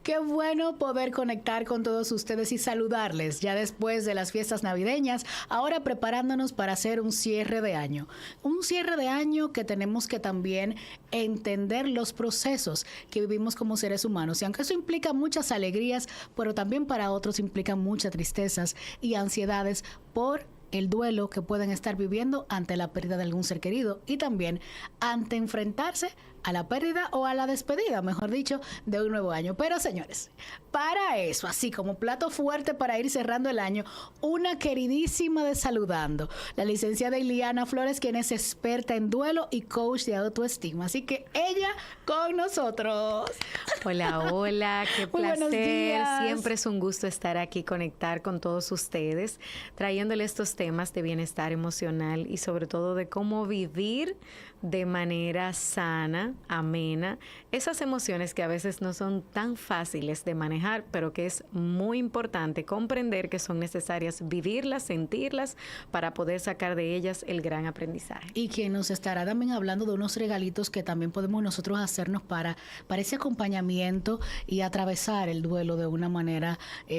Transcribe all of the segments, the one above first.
Qué bueno poder conectar con todos ustedes y saludarles ya después de las fiestas navideñas, ahora preparándonos para hacer un cierre de año. Un cierre de año que tenemos que también entender los procesos que vivimos como seres humanos. Y aunque eso implica muchas alegrías, pero también para otros implica muchas tristezas y ansiedades por el duelo que pueden estar viviendo ante la pérdida de algún ser querido y también ante enfrentarse a la pérdida o a la despedida, mejor dicho, de un nuevo año. Pero señores, para eso, así como plato fuerte para ir cerrando el año, una queridísima de Saludando, la licenciada Iliana Flores, quien es experta en duelo y coach de autoestima. Así que ella con nosotros. Hola, hola, qué Muy buenos placer. días. Siempre es un gusto estar aquí, conectar con todos ustedes, trayéndole estos temas de bienestar emocional y sobre todo de cómo vivir de manera sana, amena, esas emociones que a veces no son tan fáciles de manejar, pero que es muy importante comprender que son necesarias vivirlas, sentirlas, para poder sacar de ellas el gran aprendizaje. Y quien nos estará también hablando de unos regalitos que también podemos nosotros hacernos para ese acompañamiento y atravesar el duelo de una manera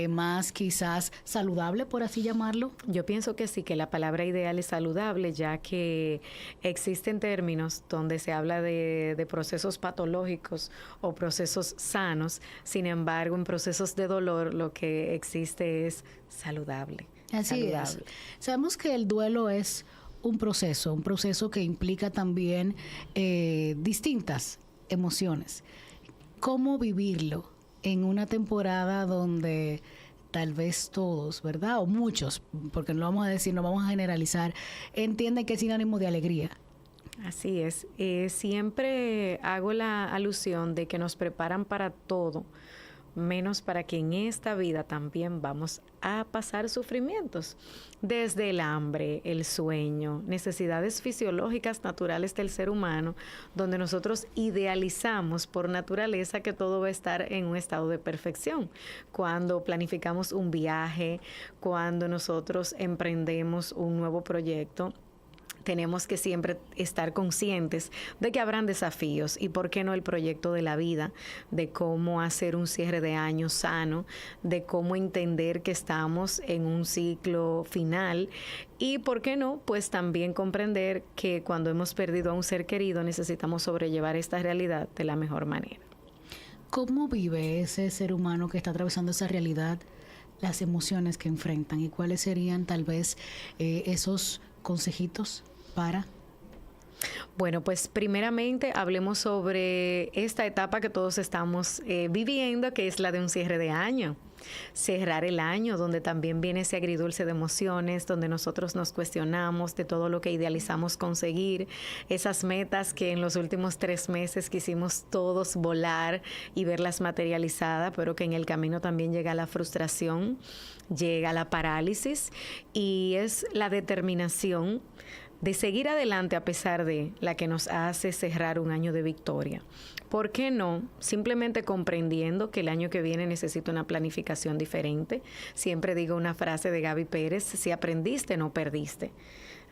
más quizás saludable, por así llamarlo. Yo pienso que sí, que la palabra ideal es saludable, ya que existen términos donde se habla de procesos patológicos o procesos sanos. Sin embargo, en procesos de dolor lo que existe es saludable. Así saludable. es. Sabemos que el duelo es un proceso que implica también distintas emociones. ¿Cómo vivirlo en una temporada donde tal vez todos, ¿verdad? O muchos, porque no vamos a decir, no vamos a generalizar, entienden que es sinónimo de alegría? Así es. Siempre hago la alusión de que nos preparan para todo, menos para que en esta vida también vamos a pasar sufrimientos, desde el hambre, el sueño, necesidades fisiológicas naturales del ser humano, donde nosotros idealizamos por naturaleza que todo va a estar en un estado de perfección. Cuando planificamos un viaje, cuando nosotros emprendemos un nuevo proyecto, tenemos que siempre estar conscientes de que habrán desafíos y por qué no el proyecto de la vida, de cómo hacer un cierre de año sano, de cómo entender que estamos en un ciclo final y por qué no, pues también comprender que cuando hemos perdido a un ser querido necesitamos sobrellevar esta realidad de la mejor manera. ¿Cómo vive ese ser humano que está atravesando esa realidad, las emociones que enfrentan y cuáles serían tal vez esos consejitos para? Bueno, pues primeramente hablemos sobre esta etapa que todos estamos viviendo, que es la de un cierre de año. Cerrar el año, donde también viene ese agridulce de emociones, donde nosotros nos cuestionamos de todo lo que idealizamos conseguir, esas metas que en los últimos 3 meses quisimos todos volar y verlas materializadas, pero que en el camino también llega la frustración, llega la parálisis y es la determinación de seguir adelante a pesar de la que nos hace cerrar un año de victoria. ¿Por qué no? Simplemente comprendiendo que el año que viene necesito una planificación diferente. Siempre digo una frase de Gaby Pérez: si aprendiste, no perdiste.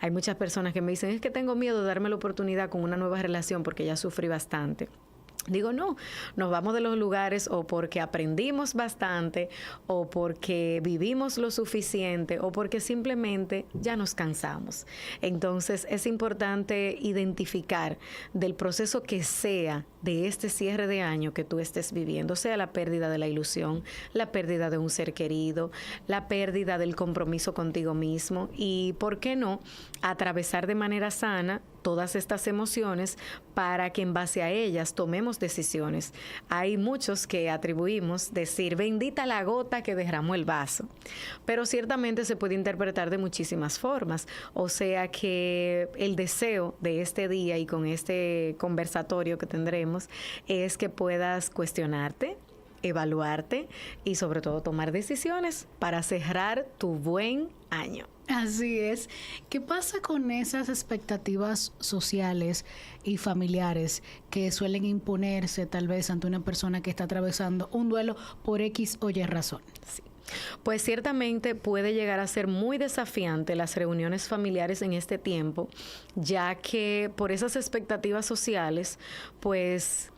Hay muchas personas que me dicen, es que tengo miedo de darme la oportunidad con una nueva relación porque ya sufrí bastante. Digo, no, nos vamos de los lugares o porque aprendimos bastante o porque vivimos lo suficiente o porque simplemente ya nos cansamos. Entonces es importante identificar del proceso que sea de este cierre de año que tú estés viviendo, sea la pérdida de la ilusión, la pérdida de un ser querido, la pérdida del compromiso contigo mismo y, ¿por qué no?, atravesar de manera sana todas estas emociones para que en base a ellas tomemos decisiones. Hay muchos que atribuimos decir, bendita la gota que derramó el vaso, pero ciertamente se puede interpretar de muchísimas formas. O sea que el deseo de este día y con este conversatorio que tendremos es que puedas cuestionarte, evaluarte y sobre todo tomar decisiones para cerrar tu buen año. Así es. ¿Qué pasa con esas expectativas sociales y familiares que suelen imponerse tal vez ante una persona que está atravesando un duelo por X o Y razón? Sí. Pues ciertamente puede llegar a ser muy desafiante las reuniones familiares en este tiempo, ya que por esas expectativas sociales, pues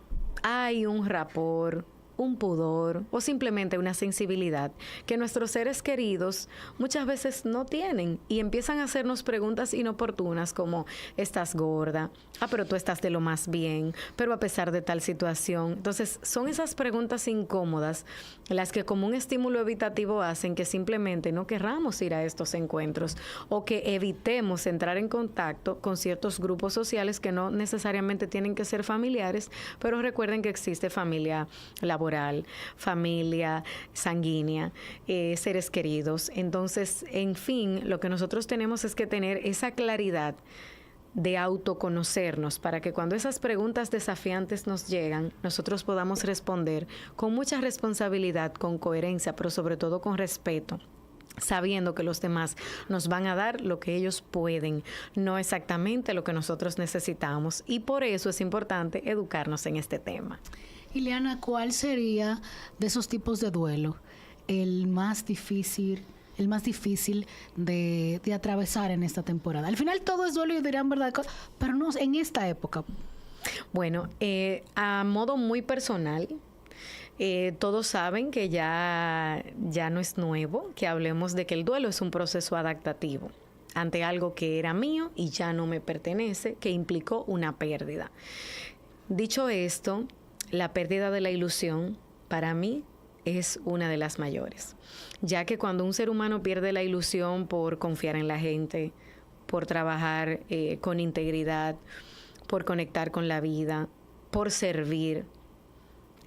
hay un rapport, un pudor o simplemente una sensibilidad que nuestros seres queridos muchas veces no tienen y empiezan a hacernos preguntas inoportunas como ¿estás gorda? Ah, pero tú estás de lo más bien, pero a pesar de tal situación. Entonces son esas preguntas incómodas las que como un estímulo evitativo hacen que simplemente no querramos ir a estos encuentros o que evitemos entrar en contacto con ciertos grupos sociales que no necesariamente tienen que ser familiares, pero recuerden que existe familia laboral, familia sanguínea, seres queridos. Entonces, en fin, lo que nosotros tenemos es que tener esa claridad de autoconocernos para que cuando esas preguntas desafiantes nos llegan, nosotros podamos responder con mucha responsabilidad, con coherencia, pero sobre todo con respeto, sabiendo que los demás nos van a dar lo que ellos pueden, no exactamente lo que nosotros necesitamos. Y por eso es importante educarnos en este tema. Ileana, ¿cuál sería de esos tipos de duelo el más difícil de atravesar en esta temporada? Al final todo es duelo y dirán verdad, pero no en esta época. Bueno, a modo muy personal, todos saben que ya no es nuevo que hablemos de que el duelo es un proceso adaptativo ante algo que era mío y ya no me pertenece, que implicó una pérdida. Dicho esto, la pérdida de la ilusión para mí es una de las mayores, ya que cuando un ser humano pierde la ilusión por confiar en la gente, por trabajar con integridad, por conectar con la vida, por servir,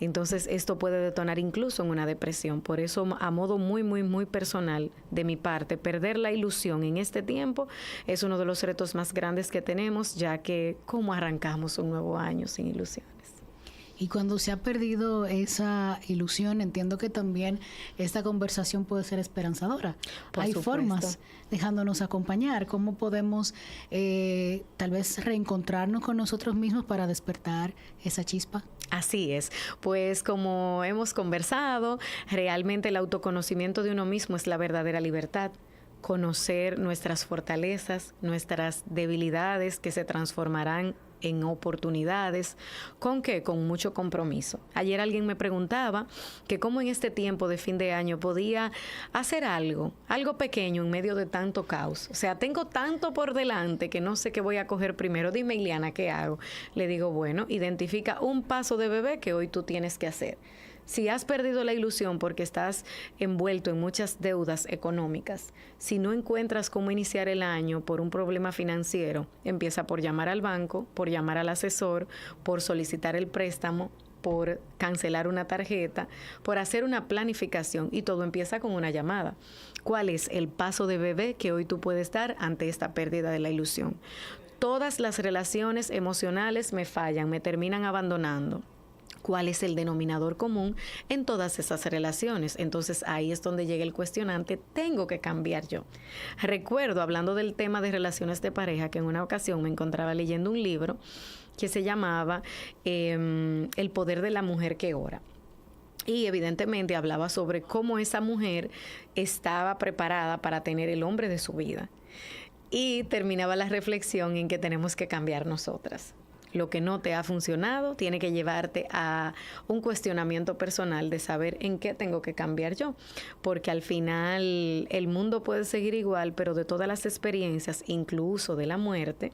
entonces esto puede detonar incluso en una depresión. Por eso, a modo muy, muy, muy personal de mi parte, perder la ilusión en este tiempo es uno de los retos más grandes que tenemos, ya que ¿cómo arrancamos un nuevo año sin ilusiones? Y cuando se ha perdido esa ilusión, entiendo que también esta conversación puede ser esperanzadora. Hay formas dejándonos acompañar. ¿Cómo podemos tal vez reencontrarnos con nosotros mismos para despertar esa chispa? Así es. Pues como hemos conversado, realmente el autoconocimiento de uno mismo es la verdadera libertad. Conocer nuestras fortalezas, nuestras debilidades que se transformarán en oportunidades. ¿Con qué? Con mucho compromiso. Ayer alguien me preguntaba que cómo en este tiempo de fin de año podía hacer algo pequeño en medio de tanto caos. O sea, tengo tanto por delante que no sé qué voy a coger primero. Dime, Ileana, ¿qué hago? Le digo, bueno, identifica un paso de bebé que hoy tú tienes que hacer. Si has perdido la ilusión porque estás envuelto en muchas deudas económicas, si no encuentras cómo iniciar el año por un problema financiero, empieza por llamar al banco, por llamar al asesor, por solicitar el préstamo, por cancelar una tarjeta, por hacer una planificación, y todo empieza con una llamada. ¿Cuál es el paso de bebé que hoy tú puedes dar ante esta pérdida de la ilusión? Todas las relaciones emocionales me fallan, me terminan abandonando. ¿Cuál es el denominador común en todas esas relaciones? Entonces ahí es donde llega el cuestionante, ¿tengo que cambiar yo? Recuerdo, hablando del tema de relaciones de pareja, que en una ocasión me encontraba leyendo un libro que se llamaba El poder de la mujer que ora. Y evidentemente hablaba sobre cómo esa mujer estaba preparada para tener el hombre de su vida. Y terminaba la reflexión en que tenemos que cambiar nosotras. Lo que no te ha funcionado tiene que llevarte a un cuestionamiento personal de saber en qué tengo que cambiar yo, porque al final el mundo puede seguir igual, pero de todas las experiencias, incluso de la muerte,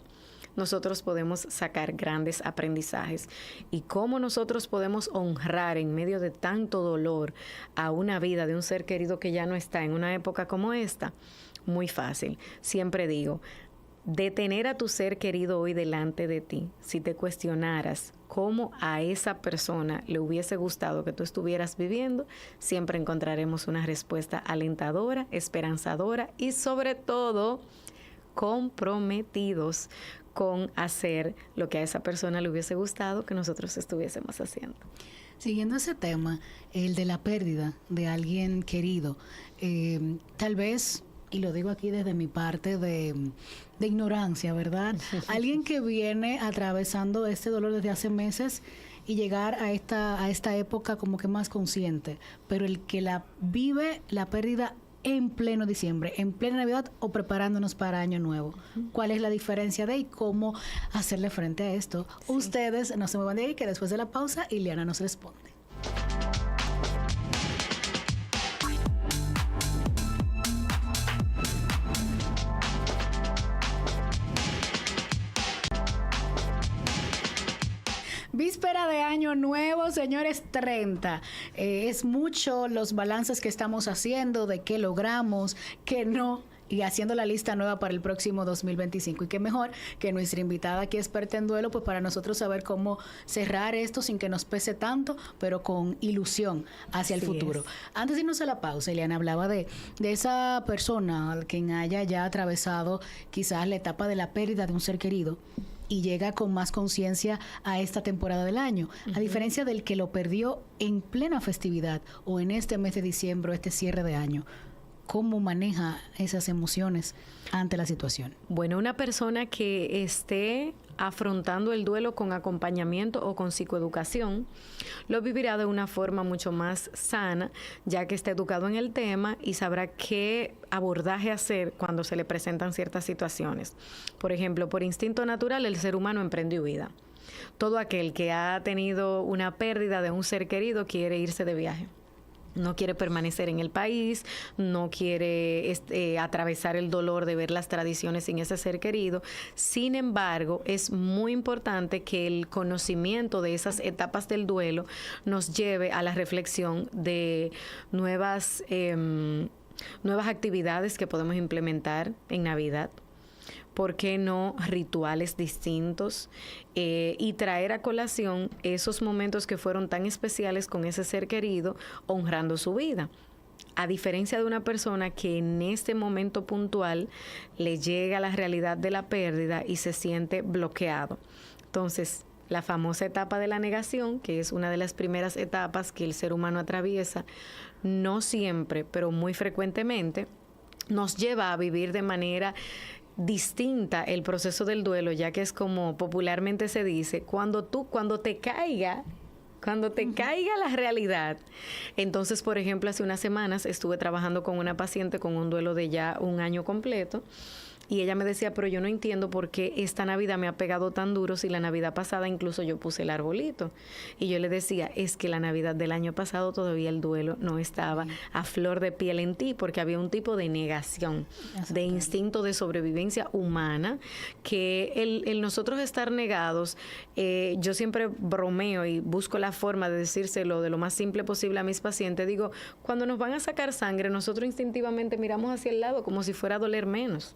nosotros podemos sacar grandes aprendizajes. Y cómo nosotros podemos honrar en medio de tanto dolor a una vida de un ser querido que ya no está en una época como esta, muy fácil. Siempre digo, detener a tu ser querido hoy delante de ti, si te cuestionaras cómo a esa persona le hubiese gustado que tú estuvieras viviendo, siempre encontraremos una respuesta alentadora, esperanzadora y sobre todo comprometidos con hacer lo que a esa persona le hubiese gustado que nosotros estuviésemos haciendo. Siguiendo ese tema, el de la pérdida de alguien querido, tal vez, y lo digo aquí desde mi parte de ignorancia, ¿verdad? Alguien que viene atravesando este dolor desde hace meses y llegar a esta época como que más consciente, pero el que la vive la pérdida en pleno diciembre, en plena Navidad o preparándonos para Año Nuevo. ¿Cuál es la diferencia de y cómo hacerle frente a esto? Sí. Ustedes no se muevan de ahí, que después de la pausa Ileana nos responde. Víspera de año nuevo, señores, 30. Es mucho los balances que estamos haciendo, de qué logramos, qué no, y haciendo la lista nueva para el próximo 2025. Y qué mejor que nuestra invitada aquí experta en duelo, pues para nosotros saber cómo cerrar esto sin que nos pese tanto, pero con ilusión hacia el futuro. Antes de irnos a la pausa, Eliana hablaba de esa persona al quien haya ya atravesado quizás la etapa de la pérdida de un ser querido y llega con más conciencia a esta temporada del año, a diferencia del que lo perdió en plena festividad o en este mes de diciembre, este cierre de año. ¿Cómo maneja esas emociones ante la situación? Bueno, una persona que esté afrontando el duelo con acompañamiento o con psicoeducación, lo vivirá de una forma mucho más sana, ya que está educado en el tema y sabrá qué abordaje hacer cuando se le presentan ciertas situaciones. Por ejemplo, por instinto natural, el ser humano emprende huida. Todo aquel que ha tenido una pérdida de un ser querido quiere irse de viaje. No quiere permanecer en el país, no quiere atravesar el dolor de ver las tradiciones sin ese ser querido. Sin embargo, es muy importante que el conocimiento de esas etapas del duelo nos lleve a la reflexión de nuevas actividades que podemos implementar en Navidad. ¿Por qué no rituales distintos? Y traer a colación esos momentos que fueron tan especiales con ese ser querido, honrando su vida. A diferencia de una persona que en este momento puntual le llega la realidad de la pérdida y se siente bloqueado. Entonces, la famosa etapa de la negación, que es una de las primeras etapas que el ser humano atraviesa, no siempre, pero muy frecuentemente, nos lleva a vivir de manera distinta el proceso del duelo, ya que es como popularmente se dice, cuando te caiga la realidad. Entonces, por ejemplo, hace unas semanas estuve trabajando con una paciente con un duelo de ya un año completo. Y ella me decía, pero yo no entiendo por qué esta Navidad me ha pegado tan duro si la Navidad pasada incluso yo puse el arbolito. Y yo le decía, es que la Navidad del año pasado todavía el duelo no estaba a flor de piel en ti, porque había un tipo de negación, de instinto de sobrevivencia humana, que el nosotros estar negados, yo siempre bromeo y busco la forma de decírselo de lo más simple posible a mis pacientes. Digo, cuando nos van a sacar sangre, nosotros instintivamente miramos hacia el lado como si fuera a doler menos.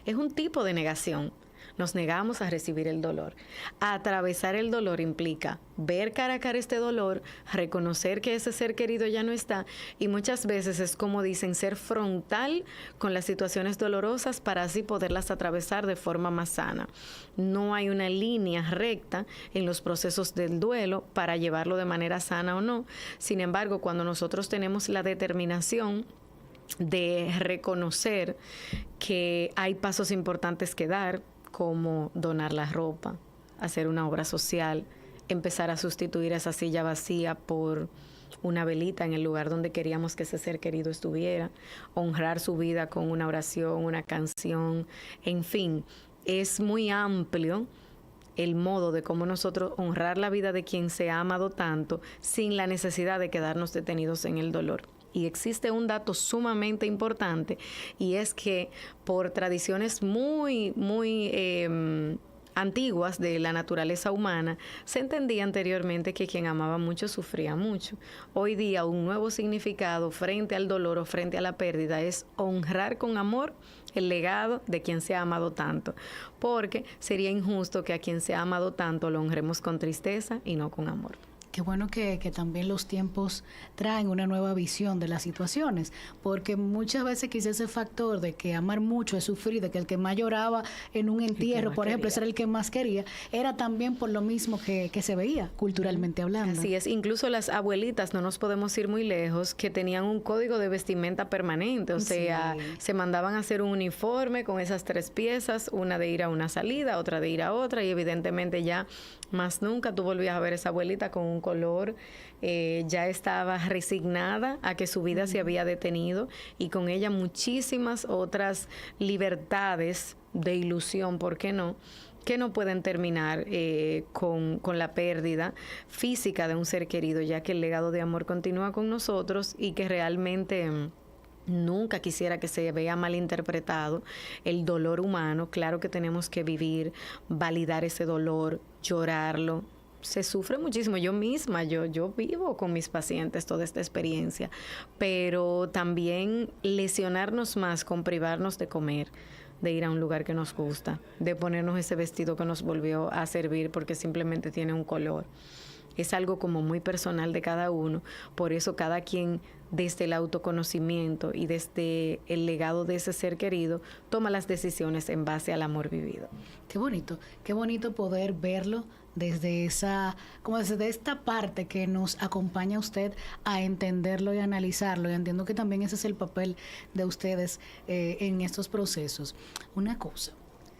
Es un tipo de negación. Nos negamos a recibir el dolor. Atravesar el dolor implica ver cara a cara este dolor, reconocer que ese ser querido ya no está y muchas veces es como dicen, ser frontal con las situaciones dolorosas para así poderlas atravesar de forma más sana. No hay una línea recta en los procesos del duelo para llevarlo de manera sana o no. Sin embargo, cuando nosotros tenemos la determinación de reconocer que hay pasos importantes que dar, como donar la ropa, hacer una obra social, empezar a sustituir esa silla vacía por una velita en el lugar donde queríamos que ese ser querido estuviera, honrar su vida con una oración, una canción, en fin, es muy amplio el modo de cómo nosotros honrar la vida de quien se ha amado tanto sin la necesidad de quedarnos detenidos en el dolor. Y existe un dato sumamente importante y es que por tradiciones muy antiguas de la naturaleza humana, se entendía anteriormente que quien amaba mucho sufría mucho. Hoy día un nuevo significado frente al dolor o frente a la pérdida es honrar con amor el legado de quien se ha amado tanto, porque sería injusto que a quien se ha amado tanto lo honremos con tristeza y no con amor. Qué bueno que también los tiempos traen una nueva visión de las situaciones, porque muchas veces quizá ese factor de que amar mucho es sufrir, de que el que más lloraba en un entierro, por ejemplo, ese era el que más quería, era también por lo mismo que se veía culturalmente hablando. Así es, incluso las abuelitas, no nos podemos ir muy lejos, que tenían un código de vestimenta permanente, o sea, se mandaban a hacer un uniforme con esas 3 piezas, una de ir a una salida, otra de ir a otra, y evidentemente ya más nunca tú volvías a ver a esa abuelita con un color, ya estaba resignada a que su vida se había detenido y con ella muchísimas otras libertades de ilusión, ¿por qué no?, que no pueden terminar con la pérdida física de un ser querido, ya que el legado de amor continúa con nosotros y que realmente Nunca quisiera que se vea malinterpretado el dolor humano. Claro que tenemos que vivir, validar ese dolor, llorarlo. Se sufre muchísimo. Yo misma, yo vivo con mis pacientes toda esta experiencia, pero también lesionarnos más con privarnos de comer, de ir a un lugar que nos gusta, de ponernos ese vestido que nos volvió a servir porque simplemente tiene un color. Es algo como muy personal de cada uno. Por eso cada quien, desde el autoconocimiento y desde el legado de ese ser querido, toma las decisiones en base al amor vivido. Qué bonito poder verlo desde como desde esta parte que nos acompaña a usted a entenderlo y analizarlo. Y entiendo que también ese es el papel de ustedes en estos procesos. Una cosa.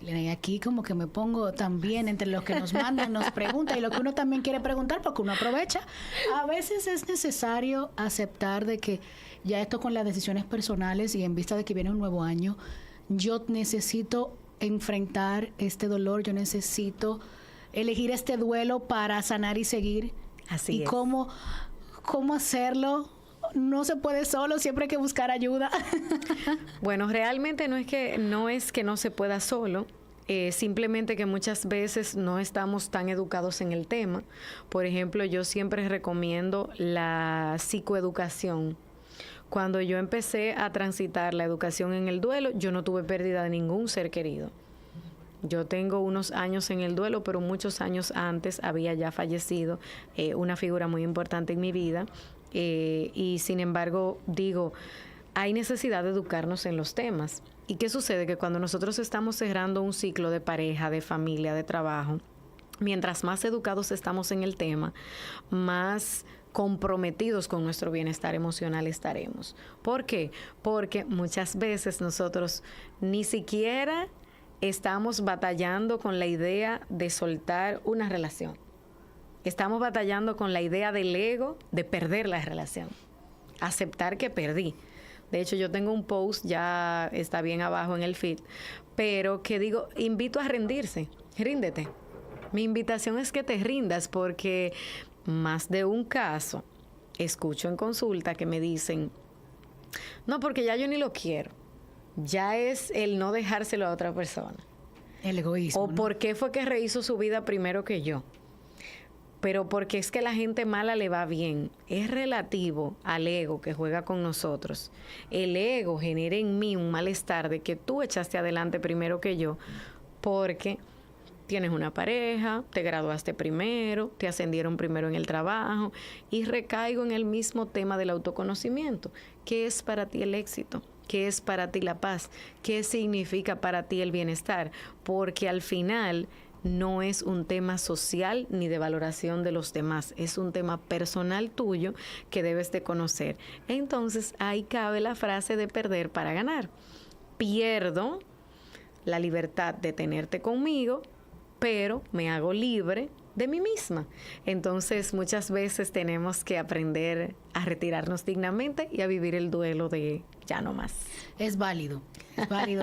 Y aquí como que me pongo también entre los que nos mandan, nos preguntan y lo que uno también quiere preguntar porque uno aprovecha. A veces es necesario aceptar de que ya esto con las decisiones personales y en vista de que viene un nuevo año, yo necesito enfrentar este dolor, yo necesito elegir este duelo para sanar y seguir. Así es. ¿Y cómo hacerlo? No se puede solo, siempre hay que buscar ayuda. Bueno, realmente no es que no se pueda solo, simplemente que muchas veces no estamos tan educados en el tema. Por ejemplo, yo siempre recomiendo la psicoeducación. Cuando yo empecé a transitar la educación en el duelo, yo no tuve pérdida de ningún ser querido. Yo tengo unos años en el duelo, pero muchos años antes había ya fallecido una figura muy importante en mi vida. Y sin embargo, digo, hay necesidad de educarnos en los temas. ¿Y qué sucede? Que cuando nosotros estamos cerrando un ciclo de pareja, de familia, de trabajo, mientras más educados estamos en el tema, más comprometidos con nuestro bienestar emocional estaremos. ¿Por qué? Porque muchas veces nosotros ni siquiera estamos batallando con la idea de soltar una relación. Estamos batallando con la idea del ego de perder la relación. Aceptar que perdí. De hecho, yo tengo un post, ya está bien abajo en el feed, pero que digo, invito a rendirse. Ríndete. Mi invitación es que te rindas porque más de un caso escucho en consulta que me dicen, no, porque ya yo ni lo quiero. Ya es el no dejárselo a otra persona. El egoísmo. O por qué fue que rehizo su vida primero que yo. Pero porque es que la gente mala le va bien. Es relativo al ego que juega con nosotros. El ego genera en mí un malestar de que tú echaste adelante primero que yo, porque tienes una pareja, te graduaste primero, te ascendieron primero en el trabajo, y recaigo en el mismo tema del autoconocimiento. ¿Qué es para ti el éxito? ¿Qué es para ti la paz? ¿Qué significa para ti el bienestar? Porque al final no es un tema social ni de valoración de los demás, es un tema personal tuyo que debes de conocer. Entonces ahí cabe la frase de perder para ganar. Pierdo la libertad de tenerte conmigo, pero me hago libre de mí misma. Entonces muchas veces tenemos que aprender a retirarnos dignamente y a vivir el duelo de ya no más. Es válido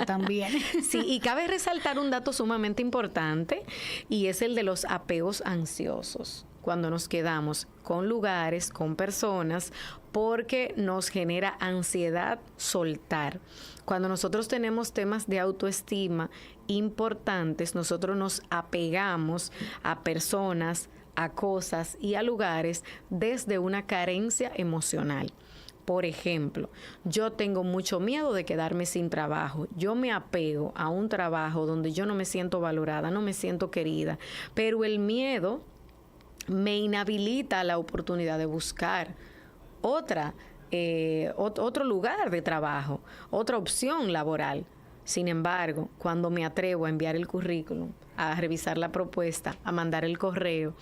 también. Sí, y cabe resaltar un dato sumamente importante y es el de los apegos ansiosos. Cuando nos quedamos con lugares, con personas, porque nos genera ansiedad soltar. Cuando nosotros tenemos temas de autoestima importantes, nosotros nos apegamos a personas, a cosas y a lugares desde una carencia emocional. Por ejemplo, yo tengo mucho miedo de quedarme sin trabajo. Yo me apego a un trabajo donde yo no me siento valorada, no me siento querida, pero el miedo me inhabilita la oportunidad de buscar otro lugar de trabajo, otra opción laboral. Sin embargo, cuando me atrevo a enviar el currículum, a revisar la propuesta, a mandar el correo,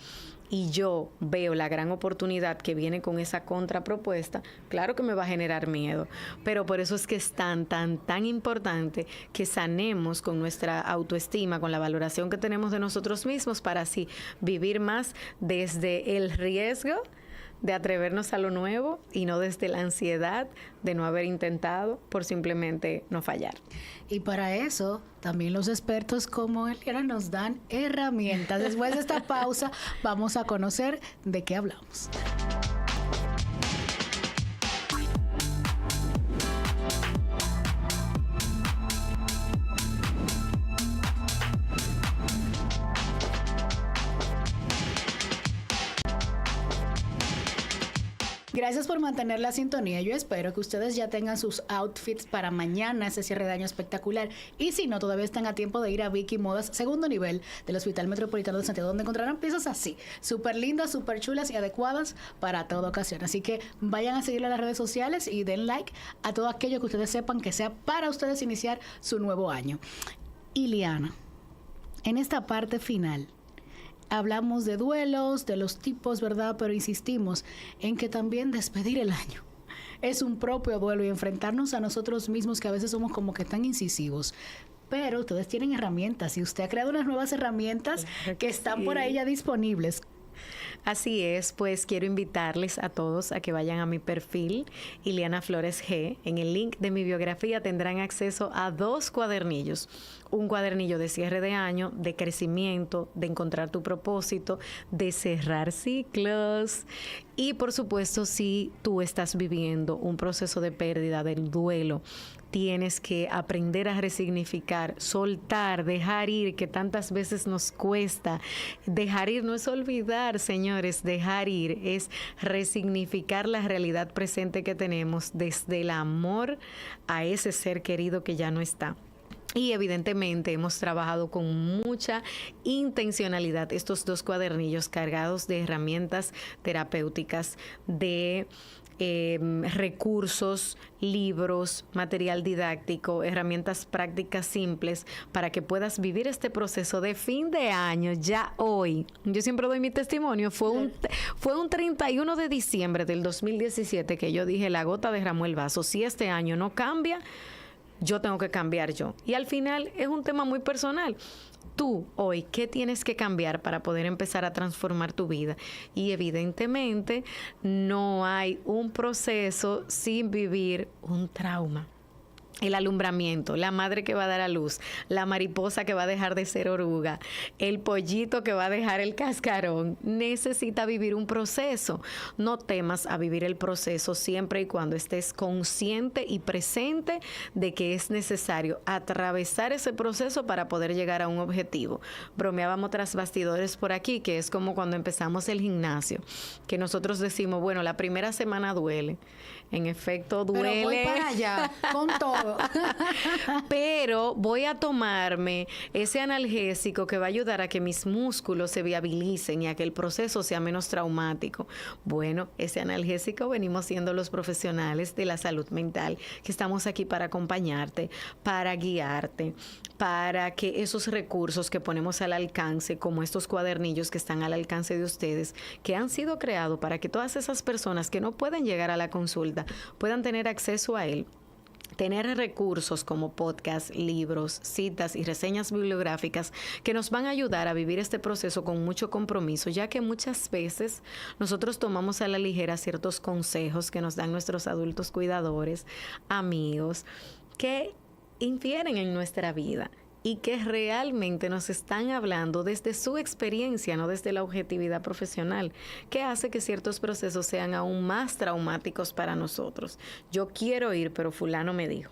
y yo veo la gran oportunidad que viene con esa contrapropuesta, claro que me va a generar miedo. Pero por eso es que es tan importante que sanemos con nuestra autoestima, con la valoración que tenemos de nosotros mismos, para así vivir más desde el riesgo de atrevernos a lo nuevo y no desde la ansiedad de no haber intentado por simplemente no fallar. Y para eso también los expertos como Eliana nos dan herramientas. Después de esta pausa vamos a conocer de qué hablamos. Gracias por mantener la sintonía. Yo espero que ustedes ya tengan sus outfits para mañana, ese cierre de año espectacular. Y si no, todavía están a tiempo de ir a Vicky Modas, segundo nivel del Hospital Metropolitano de Santiago, donde encontrarán piezas así, súper lindas, súper chulas y adecuadas para toda ocasión. Así que vayan a seguirle en las redes sociales y den like a todo aquello que ustedes sepan que sea para ustedes iniciar su nuevo año. Iliana, en esta parte final, hablamos de duelos, de los tipos, ¿verdad? Pero insistimos en que también despedir el año es un propio duelo y enfrentarnos a nosotros mismos, que a veces somos como que tan incisivos. Pero ustedes tienen herramientas y usted ha creado unas nuevas herramientas que están por ahí ya disponibles. Así es, pues quiero invitarles a todos a que vayan a mi perfil, Iliana Flores G. En el link de mi biografía tendrán acceso a 2 cuadernillos. Un cuadernillo de cierre de año, de crecimiento, de encontrar tu propósito, de cerrar ciclos. Y por supuesto, si tú estás viviendo un proceso de pérdida, del duelo, tienes que aprender a resignificar, soltar, dejar ir, que tantas veces nos cuesta. Dejar ir no es olvidar, señores, dejar ir es resignificar la realidad presente que tenemos desde el amor a ese ser querido que ya no está. Y evidentemente hemos trabajado con mucha intencionalidad estos 2 cuadernillos cargados de herramientas terapéuticas, de recursos, libros, material didáctico, herramientas prácticas simples para que puedas vivir este proceso de fin de año ya hoy. Yo siempre doy mi testimonio. Fue un 31 de diciembre del 2017 que yo dije, la gota derramó el vaso. Si este año no cambia, yo tengo que cambiar yo. Y al final es un tema muy personal. Tú hoy, ¿qué tienes que cambiar para poder empezar a transformar tu vida? Y evidentemente no hay un proceso sin vivir un trauma. El alumbramiento, la madre que va a dar a luz, la mariposa que va a dejar de ser oruga, el pollito que va a dejar el cascarón, necesita vivir un proceso. No temas a vivir el proceso siempre y cuando estés consciente y presente de que es necesario atravesar ese proceso para poder llegar a un objetivo. Bromeábamos tras bastidores por aquí, que es como cuando empezamos el gimnasio, que nosotros decimos, bueno, la primera semana duele. En efecto, duele. Pero voy para allá, con todo. Pero voy a tomarme ese analgésico que va a ayudar a que mis músculos se viabilicen y a que el proceso sea menos traumático. Bueno, ese analgésico venimos siendo los profesionales de la salud mental, que estamos aquí para acompañarte, para guiarte, para que esos recursos que ponemos al alcance, como estos cuadernillos que están al alcance de ustedes, que han sido creados para que todas esas personas que no pueden llegar a la consulta puedan tener acceso a él. Tener recursos como podcasts, libros, citas y reseñas bibliográficas que nos van a ayudar a vivir este proceso con mucho compromiso, ya que muchas veces nosotros tomamos a la ligera ciertos consejos que nos dan nuestros adultos cuidadores, amigos, que infieren en nuestra vida y que realmente nos están hablando desde su experiencia, no desde la objetividad profesional, que hace que ciertos procesos sean aún más traumáticos para nosotros. Yo quiero ir, pero fulano me dijo.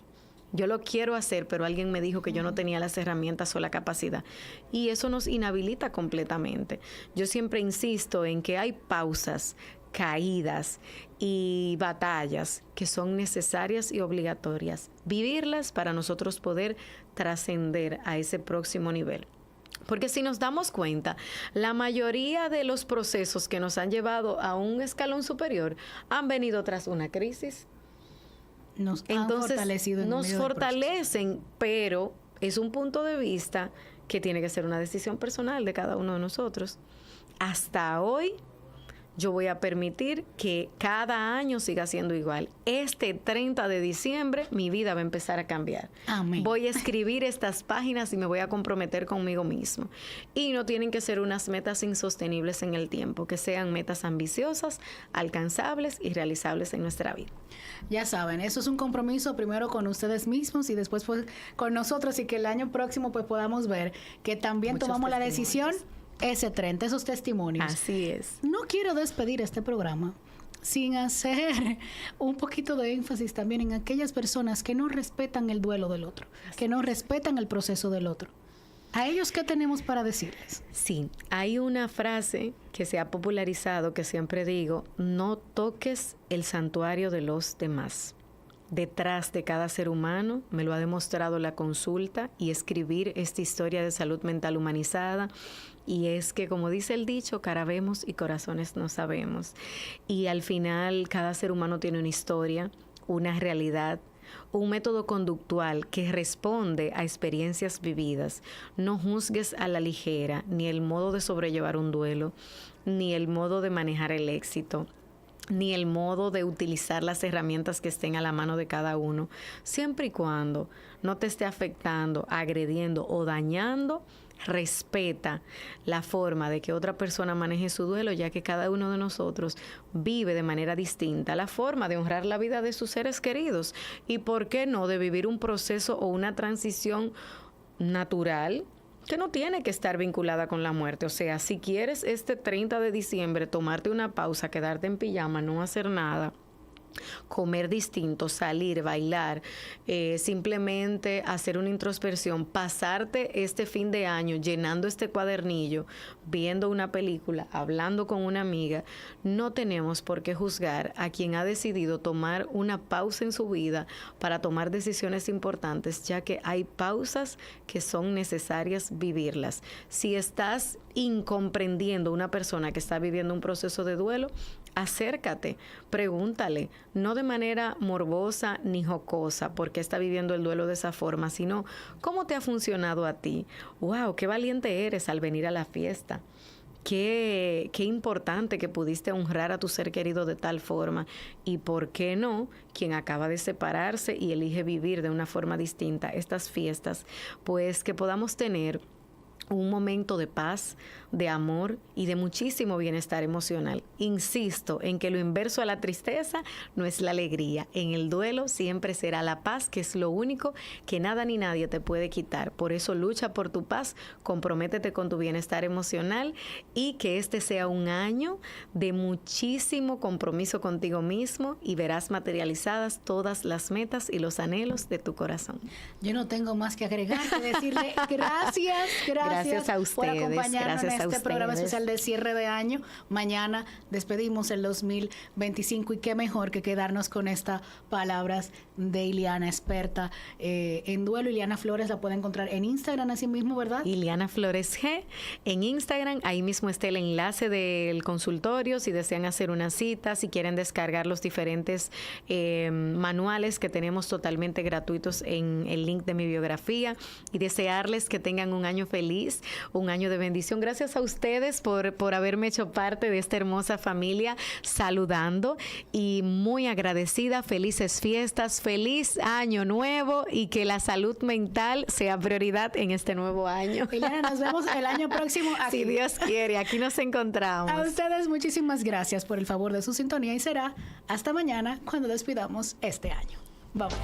Yo lo quiero hacer, pero alguien me dijo que yo no tenía las herramientas o la capacidad. Y eso nos inhabilita completamente. Yo siempre insisto en que hay pausas, caídas y batallas que son necesarias y obligatorias. Vivirlas para nosotros poder trascender a ese próximo nivel. Porque si nos damos cuenta, la mayoría de los procesos que nos han llevado a un escalón superior han venido tras una crisis. Nos fortalecen, pero es un punto de vista que tiene que ser una decisión personal de cada uno de nosotros. Hasta hoy, yo voy a permitir que cada año siga siendo igual. Este 30 de diciembre, mi vida va a empezar a cambiar. Amén. Voy a escribir estas páginas y me voy a comprometer conmigo mismo. Y no tienen que ser unas metas insostenibles en el tiempo, que sean metas ambiciosas, alcanzables y realizables en nuestra vida. Ya saben, eso es un compromiso primero con ustedes mismos y después pues, con nosotros, y que el año próximo pues podamos ver que también Muchos tomamos la decisión. Ese 30, esos testimonios. Así es. No quiero despedir este programa sin hacer un poquito de énfasis también en aquellas personas que no respetan el duelo del otro, que no respetan el proceso del otro. ¿A ellos qué tenemos para decirles? Sí, hay una frase que se ha popularizado que siempre digo: no toques el santuario de los demás. Detrás de cada ser humano, me lo ha demostrado la consulta y escribir esta historia de salud mental humanizada, y es que, como dice el dicho, cara vemos y corazones no sabemos. Y al final, cada ser humano tiene una historia, una realidad, un método conductual que responde a experiencias vividas. No juzgues a la ligera ni el modo de sobrellevar un duelo, ni el modo de manejar el éxito, ni el modo de utilizar las herramientas que estén a la mano de cada uno, siempre y cuando no te esté afectando, agrediendo o dañando. Respeta la forma de que otra persona maneje su duelo, ya que cada uno de nosotros vive de manera distinta la forma de honrar la vida de sus seres queridos, y por qué no de vivir un proceso o una transición natural que no tiene que estar vinculada con la muerte. O sea, si quieres este 30 de diciembre tomarte una pausa, quedarte en pijama, no hacer nada, comer distinto, salir, bailar, simplemente hacer una introspección, pasarte este fin de año llenando este cuadernillo, viendo una película, hablando con una amiga, no tenemos por qué juzgar a quien ha decidido tomar una pausa en su vida para tomar decisiones importantes, ya que hay pausas que son necesarias vivirlas. Si estás incomprendiendo a una persona que está viviendo un proceso de duelo, acércate, pregúntale, no de manera morbosa ni jocosa, porque está viviendo el duelo de esa forma, sino cómo te ha funcionado a ti. ¡Wow! ¡Qué valiente eres al venir a la fiesta! Qué importante que pudiste honrar a tu ser querido de tal forma. Y por qué no, quien acaba de separarse y elige vivir de una forma distinta estas fiestas, pues que podamos tener un momento de paz, de amor y de muchísimo bienestar emocional. Insisto en que lo inverso a la tristeza no es la alegría. En el duelo siempre será la paz, que es lo único que nada ni nadie te puede quitar. Por eso lucha por tu paz, comprométete con tu bienestar emocional, y que este sea un año de muchísimo compromiso contigo mismo, y verás materializadas todas las metas y los anhelos de tu corazón. Yo no tengo más que agregar que decirle gracias a ustedes, por acompañarnos en este programa ustedes. especial de cierre de año. Mañana despedimos el 2025, y qué mejor que quedarnos con estas palabras de Iliana, experta en duelo. Iliana Flores la puede encontrar en Instagram así mismo, ¿verdad? Iliana Flores G en Instagram. Ahí mismo está el enlace del consultorio si desean hacer una cita, si quieren descargar los diferentes manuales que tenemos totalmente gratuitos en el link de mi biografía, y desearles que tengan un año feliz, un año de bendición. Gracias a ustedes por haberme hecho parte de esta hermosa familia, saludando y muy agradecida. Felices fiestas, feliz año nuevo, y que la salud mental sea prioridad en este nuevo año. Iliana, nos vemos el año próximo aquí. Si Dios quiere, aquí nos encontramos. A ustedes muchísimas gracias por el favor de su sintonía, y será hasta mañana cuando despidamos este año. Vamos.